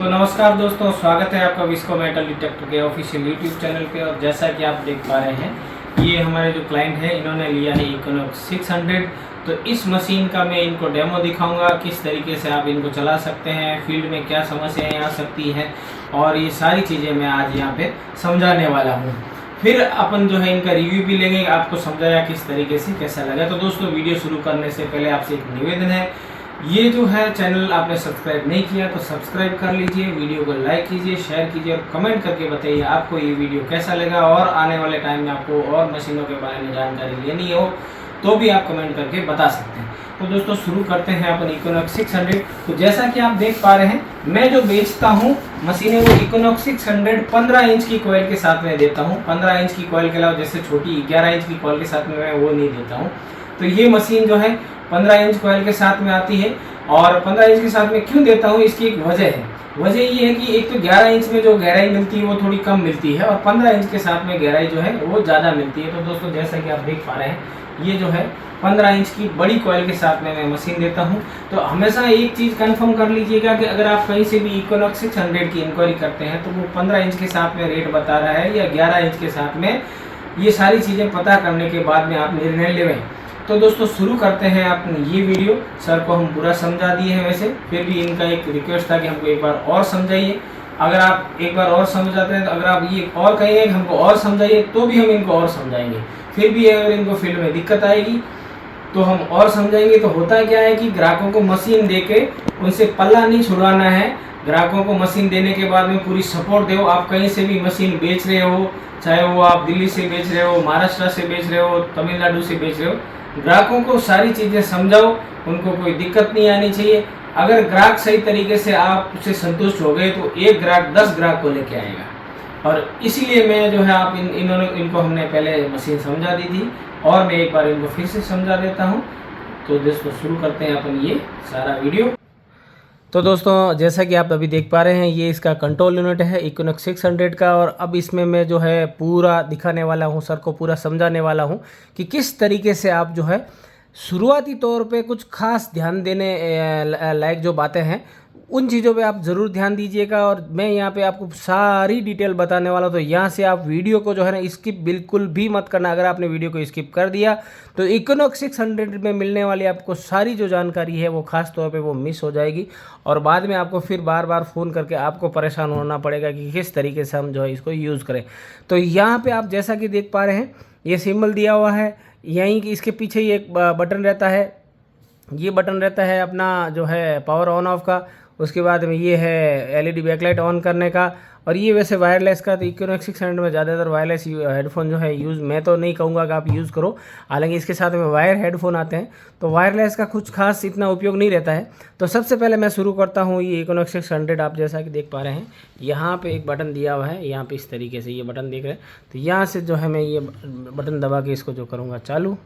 तो नमस्कार दोस्तों, स्वागत है आपका विस्को मेटल डिटेक्टर के ऑफिशियल यूट्यूब चैनल पे। और जैसा कि आप देख पा रहे हैं, ये हमारे जो क्लाइंट है इन्होंने लिया है इक्विनॉक्स 600। तो इस मशीन का मैं इनको डेमो दिखाऊंगा, किस तरीके से आप इनको चला सकते हैं, फील्ड में क्या समस्याएं आ सकती हैं, और ये सारी चीज़ें मैं आज यहाँ पे समझाने वाला हूँ। फिर अपन जो है इनका रिव्यू भी लेंगे, आपको समझाया किस तरीके से कैसा लगा। तो दोस्तों, वीडियो शुरू करने से पहले आपसे एक निवेदन है, ये जो है चैनल आपने सब्सक्राइब नहीं किया तो सब्सक्राइब कर लीजिए, वीडियो को लाइक कीजिए, शेयर कीजिए और कमेंट करके बताइए आपको ये वीडियो कैसा लगा। और आने वाले टाइम में आपको और मशीनों के बारे में जानकारी लेनी हो तो भी आप कमेंट करके बता सकते हैं। तो दोस्तों, शुरू करते हैं अपन इक्विनॉक्स 600। तो जैसा कि आप देख पा रहे हैं, मैं जो बेचता हूँ मशीनें वो इक्विनॉक्स 600 15 इंच की कॉइल के साथ में देता हूँ। 15 इंच की कॉइल के अलावा जैसे छोटी 11 इंच की कॉइल के साथ में मैं वो नहीं देता हूँ। तो ये मशीन जो है 15 इंच कॉइल के साथ में आती है। और 15 इंच के साथ में क्यों देता हूँ, इसकी एक वजह है। वजह ये है कि एक तो 11 इंच में जो गहराई मिलती है वो थोड़ी कम मिलती है, और 15 इंच के साथ में गहराई जो है वो ज़्यादा मिलती है। तो दोस्तों, जैसा कि आप देख पा रहे हैं, ये जो है 15 इंच की बड़ी कॉइल के साथ में मैं मशीन देता हूँ। तो हमेशा एक चीज़ कंफर्म कर लीजिएगा कि अगर आप कहीं से भी इक्विनॉक्स 600 की इंक्वायरी करते हैं तो वो 15 इंच के साथ में रेट बता रहा है या 11 इंच के साथ में, ये सारी चीज़ें पता करने के बाद में आप निर्णय लें। तो दोस्तों, शुरू करते हैं अपन ये वीडियो। सर को हम पूरा समझा दिए हैं, वैसे फिर भी इनका एक रिक्वेस्ट था कि हमको एक बार और समझाइए। अगर आप एक बार और समझाते हैं तो अगर आप ये और कहेंगे कि हमको और समझाइए तो भी हम इनको और समझाएंगे। फिर भी अगर इनको फील्ड में दिक्कत आएगी तो हम और समझाएंगे। तो होता क्या है कि ग्राहकों को मशीन दे के उनसे पल्ला नहीं छुड़वाना है। ग्राहकों को मशीन देने के बाद में पूरी सपोर्ट दो। आप कहीं से भी मशीन बेच रहे हो, चाहे वो आप दिल्ली से बेच रहे हो, महाराष्ट्र से बेच रहे हो, तमिलनाडु से बेच रहे हो, ग्राहकों को सारी चीज़ें समझाओ, उनको कोई दिक्कत नहीं आनी चाहिए। अगर ग्राहक सही तरीके से आप उससे संतुष्ट हो गए तो एक ग्राहक 10 ग्राहक को लेके आएगा। और इसीलिए मैं जो है आप इनको हमने पहले मशीन समझा दी थी, और मैं एक बार इनको फिर से समझा देता हूँ। तो दोस्तों, शुरू करते हैं अपन ये सारा वीडियो। तो दोस्तों, जैसा कि आप अभी देख पा रहे हैं, ये इसका कंट्रोल यूनिट है इक्विनॉक्स 600 का। और अब इसमें मैं जो है पूरा दिखाने वाला हूँ, सर को पूरा समझाने वाला हूँ कि किस तरीके से आप जो है शुरुआती तौर पे कुछ खास ध्यान देने लायक जो बातें हैं उन चीज़ों पे आप ज़रूर ध्यान दीजिएगा। और मैं यहाँ पे आपको सारी डिटेल बताने वाला हूँ। तो यहाँ से आप वीडियो को जो है ना स्किप बिल्कुल भी मत करना। अगर आपने वीडियो को स्किप कर दिया तो इक्विनॉक्स 600 में मिलने वाली आपको सारी जो जानकारी है वो खास तौर पे वो मिस हो जाएगी, और बाद में आपको फिर बार बार फ़ोन करके आपको परेशान होना पड़ेगा कि किस तरीके से हम जो है इसको यूज़ करें। तो यहाँ पर आप जैसा कि देख पा रहे हैं, ये सिम्बल दिया हुआ है। यहीं कि इसके पीछे ये एक बटन रहता है, ये बटन रहता है अपना जो है पावर ऑन ऑफ का। उसके बाद में ये है एलईडी बैकलाइट ऑन करने का। और ये वैसे वायरलेस का, तो इक्विनॉक्स 600 में ज़्यादातर वायरलेस हेडफोन जो है यूज़, मैं तो नहीं कहूँगा कि आप यूज़ करो, हालांकि इसके साथ में वायर हेडफोन आते हैं तो वायरलेस का कुछ खास इतना उपयोग नहीं रहता है। तो सबसे पहले मैं शुरू करता हूँ ये इक्विनॉक्स 600। आप जैसा कि देख पा रहे हैं, यहाँ पे एक बटन दिया हुआ है, यहाँ पे इस तरीके से ये बटन देख रहे हैं। तो यहाँ से जो है मैं ये बटन दबा के इसको जो करूँगा चालू।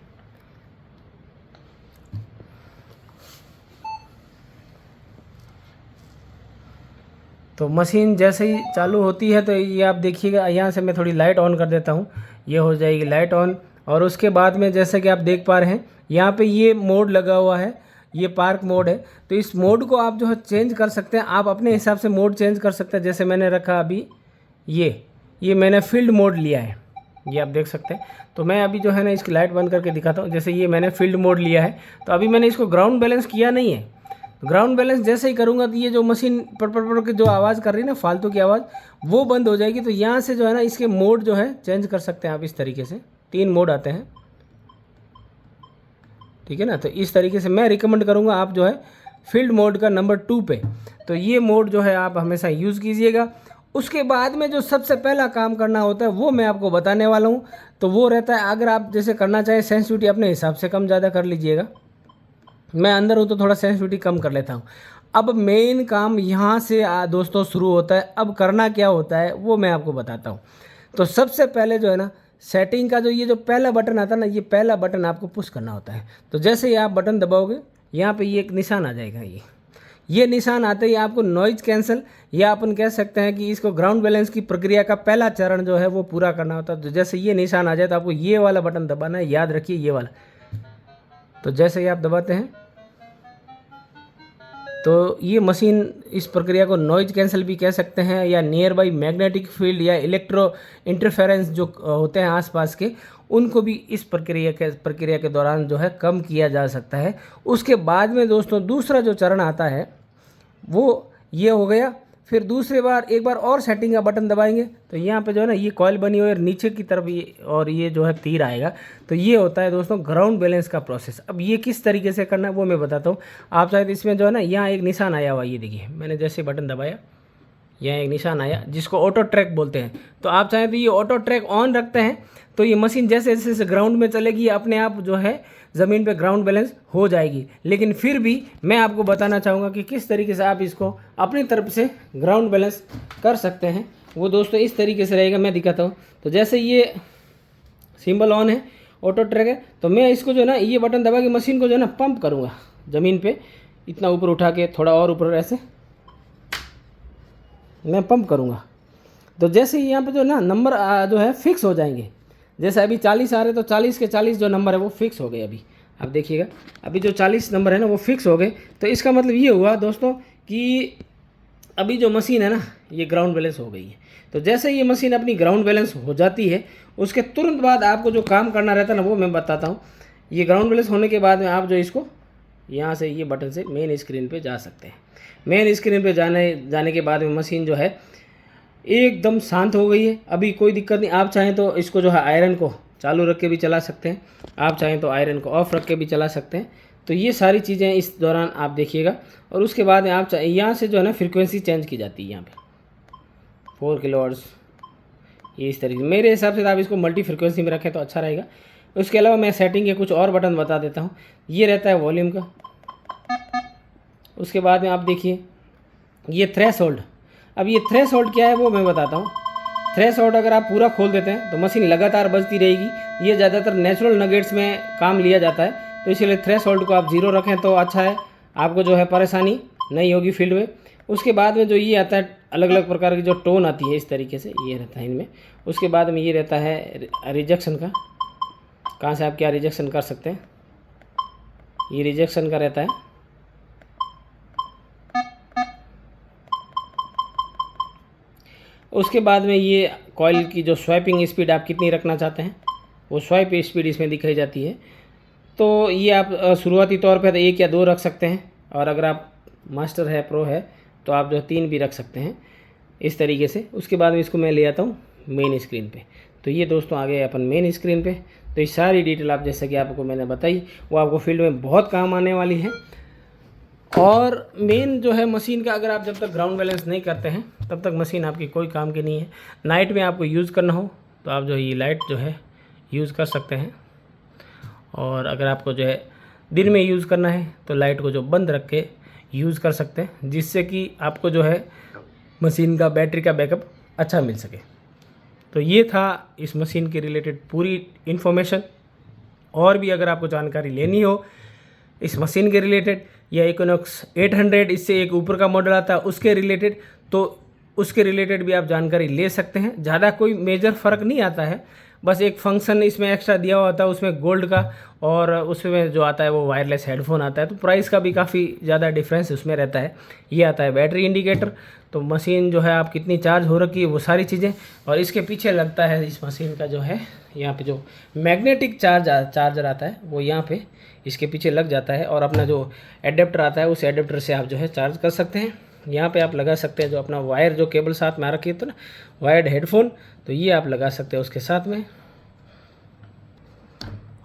तो मशीन जैसे ही चालू होती है तो ये आप देखिएगा, यहाँ से मैं थोड़ी लाइट ऑन कर देता हूँ, ये हो जाएगी लाइट ऑन। और उसके बाद में जैसे कि आप देख पा रहे हैं, यहाँ पे ये मोड लगा हुआ है, ये पार्क मोड है। तो इस मोड को आप जो है चेंज कर सकते हैं, आप अपने हिसाब से मोड चेंज कर सकते हैं। जैसे मैंने रखा अभी ये मैंने फील्ड मोड लिया है, ये आप देख सकते हैं। तो मैं अभी जो है ना इसकी लाइट बंद करके दिखाता हूँ। जैसे ये मैंने फील्ड मोड लिया है, तो अभी मैंने इसको ग्राउंड बैलेंस किया नहीं है। ग्राउंड बैलेंस जैसे ही करूँगा तो ये जो मशीन पर की जो आवाज़ कर रही है ना, फालतू की आवाज़, वो बंद हो जाएगी। तो यहाँ से जो है ना इसके मोड जो है चेंज कर सकते हैं आप इस तरीके से। 3 मोड आते हैं, ठीक है ना। तो इस तरीके से मैं रिकमेंड करूँगा आप जो है फील्ड मोड का नंबर 2 पे, तो ये मोड जो है आप हमेशा यूज़ कीजिएगा। उसके बाद में जो सबसे पहला काम करना होता है वो मैं आपको बताने वाला हूँ। तो वो रहता है, अगर आप जैसे करना चाहें सेंसिटिविटी अपने हिसाब से कम ज़्यादा कर लीजिएगा। मैं अंदर हूँ तो थोड़ा सेंसिटिविटी कम कर लेता हूँ। अब मेन काम यहाँ से दोस्तों शुरू होता है। अब करना क्या होता है वो मैं आपको बताता हूँ। तो सबसे पहले जो है ना सेटिंग का ये जो पहला बटन आता है ना, ये पहला बटन आपको पुश करना होता है। तो जैसे ही आप बटन दबाओगे, यहाँ पे ये एक निशान आ जाएगा। ये निशान आते ही आपको नॉइज़ कैंसिल, या अपन कह सकते हैं कि इसको ग्राउंड बैलेंस की प्रक्रिया का पहला चरण जो है वो पूरा करना होता है। तो जैसे ये निशान आ जाए तो आपको ये वाला बटन दबाना है, याद रखिए ये वाला। तो जैसे ही आप दबाते हैं तो ये मशीन इस प्रक्रिया को नॉइज कैंसल भी कह सकते हैं, या नियर बाई मैग्नेटिक फील्ड या इलेक्ट्रो इंटरफेरेंस जो होते हैं आसपास के, उनको भी इस प्रक्रिया के दौरान जो है कम किया जा सकता है। उसके बाद में दोस्तों दूसरा जो चरण आता है वो ये हो गया। फिर दूसरे बार एक बार और सेटिंग का बटन दबाएंगे तो यहाँ पे जो है ना ये कॉइल बनी हुई है नीचे की तरफ, ये और ये जो है तीर आएगा। तो ये होता है दोस्तों ग्राउंड बैलेंस का प्रोसेस। अब ये किस तरीके से करना है वो मैं बताता हूँ। आप शायद इसमें जो है ना यहाँ एक निशान आया हुआ, ये देखिए मैंने जैसे बटन दबाया यहाँ एक निशान आया जिसको ऑटो ट्रैक बोलते हैं। तो आप चाहें तो ये ऑटो ट्रैक ऑन रखते हैं तो ये मशीन जैसे जैसे ग्राउंड में चलेगी अपने आप जो है ज़मीन पे ग्राउंड बैलेंस हो जाएगी। लेकिन फिर भी मैं आपको बताना चाहूँगा कि किस तरीके से आप इसको अपनी तरफ से ग्राउंड बैलेंस कर सकते हैं। वो दोस्तों इस तरीके से रहेगा, मैं दिखाता हूँ। तो जैसे ये सिंबल ऑन है, ऑटो ट्रैक है, तो मैं इसको जो है ना ये बटन दबा के मशीन को जो है ना पंप करूँगा ज़मीन पे, इतना ऊपर उठा के थोड़ा और ऊपर ऐसे मैं पंप करूँगा। तो जैसे यहाँ पे जो ना नंबर जो है फिक्स हो जाएंगे, जैसे अभी 40 आ रहे तो 40 के 40 जो नंबर है वो फिक्स हो गए। अभी आप देखिएगा अभी जो 40 नंबर है ना वो फिक्स हो गए। तो इसका मतलब ये हुआ दोस्तों कि अभी जो मशीन है ना ये ग्राउंड बैलेंस हो गई है। तो जैसे ये मशीन अपनी ग्राउंड बैलेंस हो जाती है उसके तुरंत बाद आपको जो काम करना रहता है ना वो मैं बताता हूँ। ये ग्राउंड बैलेंस होने के बाद में आप जो इसको यहाँ से ये बटन से मेन स्क्रीन पर जा सकते हैं। मेन स्क्रीन पर जाने के बाद में मशीन जो है एकदम शांत हो गई है, अभी कोई दिक्कत नहीं। आप चाहें तो इसको जो है आयरन को चालू रख के भी चला सकते हैं, आप चाहें तो आयरन को ऑफ रख के भी चला सकते हैं। तो ये सारी चीज़ें इस दौरान आप देखिएगा। और उसके बाद में आप यहाँ से जो है ना फ्रीक्वेंसी चेंज की जाती है, यहाँ पे 4 किलोहर्ट्ज़ ये इस तरीके। मेरे हिसाब से आप इसको मल्टी फ्रिक्वेंसी में रखें तो अच्छा रहेगा। उसके अलावा मैं सेटिंग के कुछ और बटन बता देता हूँ। ये रहता है वॉल्यूम का। उसके बाद में आप देखिए ये थ्रेशोल्ड। अब ये थ्रेशोल्ड क्या है वो मैं बताता हूँ। थ्रेशोल्ड अगर आप पूरा खोल देते हैं तो मशीन लगातार बजती रहेगी। ये ज़्यादातर नेचुरल नगेट्स में काम लिया जाता है, तो इसीलिए थ्रेशोल्ड को आप 0 रखें तो अच्छा है, आपको जो है परेशानी नहीं होगी फील्ड में। उसके बाद में जो ये आता है अलग अलग प्रकार की जो टोन आती है इस तरीके से ये रहता है इनमें। उसके बाद में ये रहता है रिजेक्शन का, कहाँ से आप क्या रिजेक्शन कर सकते हैं, ये रिजेक्शन का रहता है। उसके बाद में ये कॉइल की जो स्वाइपिंग स्पीड आप कितनी रखना चाहते हैं वो स्वाइप स्पीड इसमें दिखाई जाती है। तो ये आप शुरुआती तौर पे तो 1 या 2 रख सकते हैं, और अगर आप मास्टर है प्रो है तो आप जो 3 भी रख सकते हैं इस तरीके से। उसके बाद में इसको मैं ले आता हूँ मेन स्क्रीन पे। तो ये दोस्तों आ गए अपन मेन स्क्रीन पे। तो ये सारी डिटेल आप जैसे कि आपको मैंने बताई वो आपको फील्ड में बहुत काम आने वाली है। और मेन जो है मशीन का, अगर आप जब तक ग्राउंड बैलेंस नहीं करते हैं तब तक मशीन आपकी कोई काम की नहीं है। नाइट में आपको यूज़ करना हो तो आप जो ये लाइट जो है यूज़ कर सकते हैं, और अगर आपको जो है दिन में यूज़ करना है तो लाइट को जो बंद रख के यूज़ कर सकते हैं, जिससे कि आपको जो है मशीन का बैटरी का बैकअप अच्छा मिल सके। तो ये था इस मशीन के रिलेटेड पूरी इन्फॉर्मेशन। और भी अगर आपको जानकारी लेनी हो इस मशीन के रिलेटेड या इक्विनॉक्स 800 इससे एक ऊपर का मॉडल आता है उसके रिलेटेड, तो उसके रिलेटेड भी आप जानकारी ले सकते हैं। ज़्यादा कोई मेजर फ़र्क नहीं आता है, बस एक फंक्शन इसमें एक्स्ट्रा दिया हुआ होता है उसमें गोल्ड का, और उसमें जो आता है वो वायरलेस हेडफोन आता है। तो प्राइस का भी काफ़ी ज़्यादा डिफरेंस उसमें रहता है। ये आता है बैटरी इंडिकेटर, तो मशीन जो है आप कितनी चार्ज हो रखी है वो सारी चीज़ें। और इसके पीछे लगता है इस मशीन का जो है यहाँ पे जो मैग्नेटिक चार्जर आता है वो यहाँ पे इसके पीछे लग जाता है, और अपना जो एडेप्टर आता है उस एडेप्टर से आप जो है चार्ज कर सकते हैं। यहाँ पे आप लगा सकते हैं जो अपना वायर जो केबल साथ में आ रखी है तो ना वायर्ड हेडफोन, तो ये आप लगा सकते हैं उसके साथ में।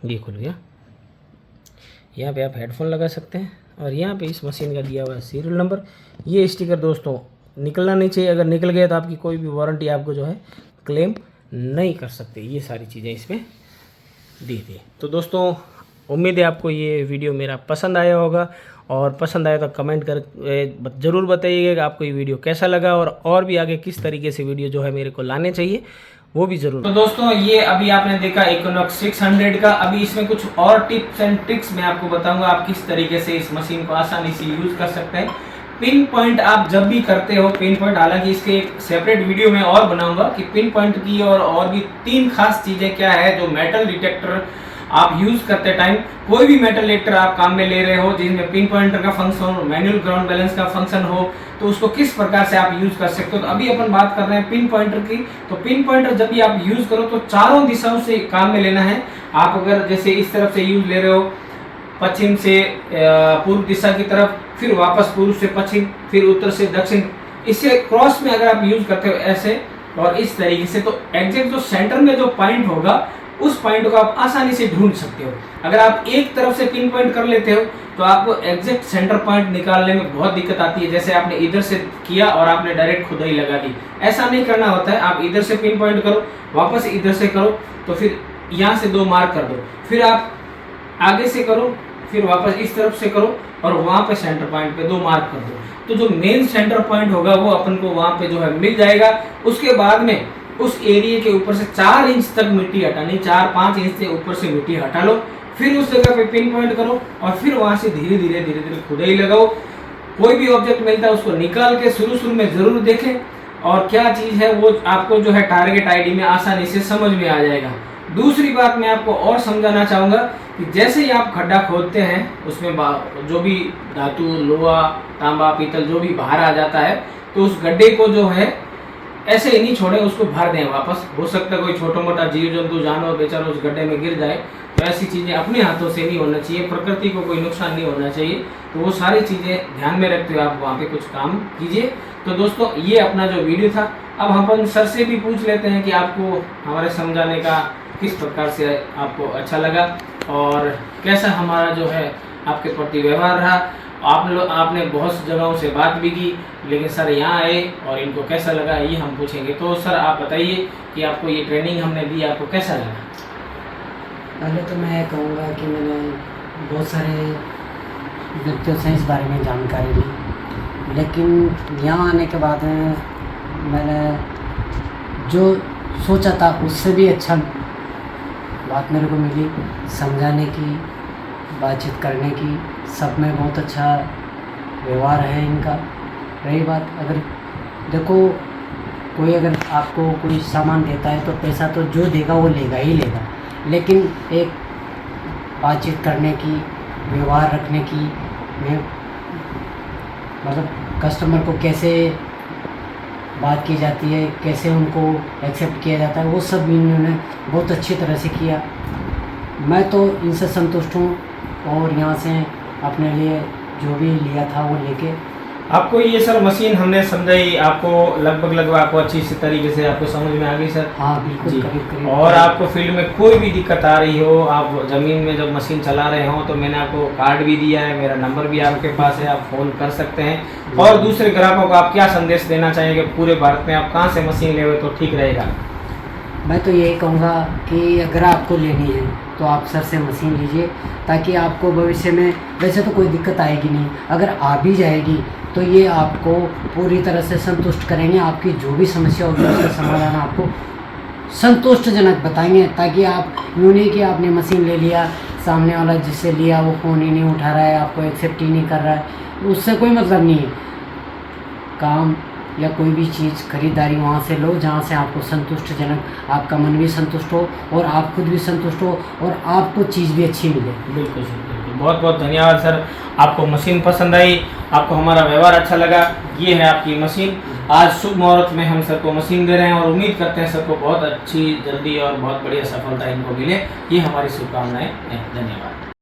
ये खुल गया, यहाँ पे आप हेडफोन लगा सकते हैं। और यहाँ पे इस मशीन का दिया हुआ है सीरियल नंबर। ये स्टिकर दोस्तों निकलना नहीं चाहिए, अगर निकल गया तो आपकी कोई भी वारंटी आपको जो है क्लेम नहीं कर सकते। ये सारी चीज़ें इसमें दी थी। तो दोस्तों उम्मीद है आपको ये वीडियो मेरा पसंद आया होगा, और पसंद आया तो कमेंट कर ज़रूर बताइएगा कि आपको ये वीडियो कैसा लगा, और भी आगे किस तरीके से वीडियो जो है मेरे को लाने चाहिए वो भी ज़रूर। तो दोस्तों ये अभी आपने देखा इक्विनॉक्स 600 का। अभी इसमें कुछ और टिप्स एंड ट्रिक्स मैं आपको बताऊंगा आप किस तरीके से इस मशीन को आसानी से यूज़ कर सकते हैं। पिन पॉइंट आप जब भी करते हो, पिन पॉइंट हालांकि इसके एक सेपरेट वीडियो में और बनाऊंगा कि पिन पॉइंट की और भी 3 खास चीज़ें क्या है जो मेटल डिटेक्टर आप यूज करते टाइम कोई भी मेटल डिटेक्टर आप काम में ले रहे हो जिसमें पिन पॉइंटर का फंक्शन हो, मैनुअल ग्राउंड बैलेंस का फंक्शन हो, तो उसको किस प्रकार से आप यूज कर सकते हो। तो अभी अपन बात कर रहे हैं पिन पॉइंटर की। तो पिन पॉइंटर जब भी आप यूज करो तो चारों दिशाओं से काम में लेना है। आप अगर जैसे इस तरफ से यूज ले रहे हो, पश्चिम से पूर्व दिशा की तरफ, फिर वापस पूर्व से पश्चिम, फिर उत्तर से दक्षिण, इससे क्रॉस में अगर आप यूज करते हो ऐसे और इस तरीके से, तो एग्जैक्ट जो सेंटर में जो पॉइंट होगा उस पॉइंट को आप आसानी से ढूंढ सकते हो। अगर आप एक तरफ से पिन पॉइंट कर लेते हो तो आपको एग्जैक्ट सेंटर पॉइंट निकालने में बहुत दिक्कत आती है। जैसे आपने इधर से किया और आपने डायरेक्ट खुदाई लगा दी, ऐसा नहीं करना होता है। आप इधर से पिन पॉइंट करो, वापस इधर से करो, तो फिर यहाँ से 2 मार्क कर दो, फिर आप आगे से करो, फिर वापस इस तरफ से करो और वहाँ पे सेंटर पॉइंट पे 2 मार्क कर दो। तो जो मेन सेंटर पॉइंट होगा वो अपन को वहाँ पे जो है मिल जाएगा। उसके बाद में उस एरिया के ऊपर से 4 इंच तक मिट्टी हटानी, 4-5 इंच से ऊपर से मिट्टी हटा लो, फिर उस जगह पे पिन पॉइंट करो और फिर वहाँ से धीरे धीरे खुदाई लगाओ। कोई भी ऑब्जेक्ट मिलता है उसको निकाल के शुरू में जरूर देखें और क्या चीज़ है वो आपको जो है टारगेट आईडी में आसानी से समझ में आ जाएगा। दूसरी बात मैं आपको और समझाना चाहूँगा कि जैसे ही आप खड्डा खोदते हैं उसमें जो भी धातु, लोहा, तांबा, पीतल जो भी बाहर आ जाता है, तो उस गड्ढे को जो है ऐसे ही नहीं छोड़े, उसको भर दें वापस। हो सकता है कोई छोटा मोटा जीव जंतु जानवर बेचारा उस गड्ढे में गिर जाए, तो ऐसी चीज़ें अपने हाथों से नहीं होना चाहिए, प्रकृति को कोई नुकसान नहीं होना चाहिए। तो वो सारी चीज़ें ध्यान में रखते हुए आप वहाँ पे कुछ काम कीजिए। तो दोस्तों ये अपना जो वीडियो था, अब हम सर से भी पूछ लेते हैं कि आपको हमारे समझाने का किस प्रकार से आपको अच्छा लगा और कैसा हमारा जो है आपके प्रति व्यवहार रहा। आपने बहुत सी जगहों से बात भी की, लेकिन सर यहाँ आए और इनको कैसा लगा ये हम पूछेंगे। तो सर आप बताइए कि आपको ये ट्रेनिंग हमने दी आपको कैसा लगा। पहले तो मैं कहूँगा कि मैंने बहुत सारे व्यक्तियों से इस बारे में जानकारी ली, लेकिन यहाँ आने के बाद मैंने जो सोचा था उससे भी अच्छा बात मेरे को मिली, समझाने की, बातचीत करने की, सब में बहुत अच्छा व्यवहार है इनका। रही बात, अगर देखो कोई अगर आपको कोई सामान देता है तो पैसा तो जो देगा वो लेगा ही लेगा, लेकिन एक बातचीत करने की, व्यवहार रखने की, मतलब कस्टमर को कैसे बात की जाती है, कैसे उनको एक्सेप्ट किया जाता है, वो सब इन्होंने बहुत अच्छी तरह से किया। मैं तो इनसे संतुष्ट हूँ और यहाँ से अपने लिए जो भी लिया था वो लेके। आपको ये सर मशीन हमने समझाई, आपको लगभग आपको अच्छी सी तरीके से आपको समझ में आ गई सर? हाँ बिल्कुल, करीब। और आपको फील्ड में कोई भी दिक्कत आ रही हो, आप ज़मीन में जब मशीन चला रहे हो, तो मैंने आपको कार्ड भी दिया है, मेरा नंबर भी आपके पास है, आप फ़ोन कर सकते हैं। और दूसरे ग्राहकों को आप क्या संदेश देना चाहेंगे, पूरे भारत में आप कहाँ से मशीन ले तो ठीक रहेगा? मैं तो यही कहूँगा कि अगर आपको लेनी है तो आप सर से मशीन लीजिए, ताकि आपको भविष्य में, वैसे तो कोई दिक्कत आएगी नहीं, अगर आ भी जाएगी तो ये आपको पूरी तरह से संतुष्ट करेंगे। आपकी जो भी समस्या होगी उसका समाधान आपको संतुष्टजनक बताएंगे, ताकि आप यूँ नहीं कि आपने मशीन ले लिया, सामने वाला जिससे लिया वो फ़ोन ही नहीं उठा रहा है, आपको एक्सेप्ट ही नहीं कर रहा है, उससे कोई मतलब नहीं है। काम या कोई भी चीज़ खरीदारी वहाँ से लो जहाँ से आपको संतुष्टजनक, आपका मन भी संतुष्ट हो और आप खुद भी संतुष्ट हो और आपको चीज़ भी अच्छी मिले। बिल्कुल सर, बिल्कुल। बहुत बहुत धन्यवाद सर, आपको मशीन पसंद आई, आपको हमारा व्यवहार अच्छा लगा। ये है आपकी मशीन। आज शुभ मुहूर्त में हम सर को मशीन दे रहे हैं और उम्मीद करते हैं सर को बहुत अच्छी, जल्दी और बहुत बढ़िया सफलता इनको मिले। ये हमारी शुभकामनाएं हैं। धन्यवाद।